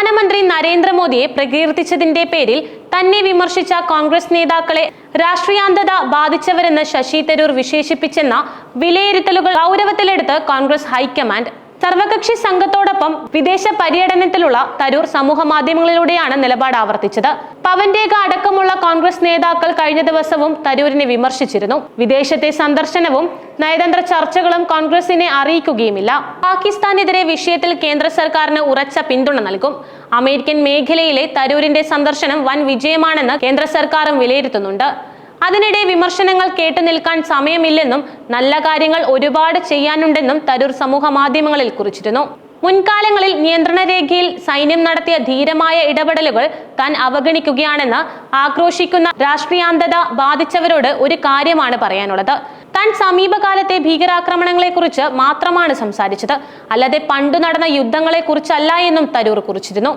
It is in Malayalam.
പ്രധാനമന്ത്രി നരേന്ദ്രമോദിയെ പ്രകീർത്തിച്ചതിന്റെ പേരിൽ തന്നെ വിമർശിച്ച കോൺഗ്രസ് നേതാക്കളെ രാഷ്ട്രീയാന്ധത ബാധിച്ചവരെന്ന് ശശി തരൂർ വിശേഷിപ്പിച്ചെന്ന വിലയിരുത്തലുകൾ ഗൗരവത്തിലെടുത്ത് കോൺഗ്രസ് ഹൈക്കമാൻഡ്. സർവകക്ഷി സംഘത്തോടൊപ്പം വിദേശ പര്യടനത്തിലുള്ള തരൂർ സമൂഹ മാധ്യമങ്ങളിലൂടെയാണ് നിലപാട് ആവർത്തിച്ചത്. പവൻ രേഖ അടക്കമുള്ള കോൺഗ്രസ് നേതാക്കൾ കഴിഞ്ഞ ദിവസവും തരൂരിനെ വിമർശിച്ചിരുന്നു. വിദേശത്തെ സന്ദർശനവും നയതന്ത്ര ചർച്ചകളും കോൺഗ്രസിനെ അറിയിക്കുകയുമില്ല. പാകിസ്ഥാനെതിരെ വിഷയത്തിൽ കേന്ദ്ര സർക്കാരിന് ഉറച്ച പിന്തുണ നൽകും. അമേരിക്കൻ മേഖലയിലെ തരൂരിന്റെ സന്ദർശനം വൻ വിജയമാണെന്ന് കേന്ദ്ര സർക്കാരും വിലയിരുത്തുന്നുണ്ട്. അതിനിടെ വിമർശനങ്ങൾ കേട്ടു നിൽക്കാൻ സമയമില്ലെന്നും നല്ല കാര്യങ്ങൾ ഒരുപാട് ചെയ്യാനുണ്ടെന്നും തരൂർ സമൂഹ മാധ്യമങ്ങളിൽ കുറിച്ചിരുന്നു. മുൻകാലങ്ങളിൽ നിയന്ത്രണ രേഖയിൽ സൈന്യം നടത്തിയ ധീരമായ ഇടപെടലുകൾ താൻ അവഗണിക്കുകയാണെന്ന് ആക്രോശിക്കുന്ന രാഷ്ട്രീയാന്ധത ബാധിച്ചവരോട് ഒരു കാര്യമാണ് പറയാനുള്ളത്. താൻ സമീപകാലത്തെ ഭീകരാക്രമണങ്ങളെക്കുറിച്ച് മാത്രമാണ് സംസാരിച്ചത്, അല്ലാതെ പണ്ടു നടന്ന യുദ്ധങ്ങളെക്കുറിച്ചല്ല എന്നും തരൂർ കുറിച്ചിരുന്നു.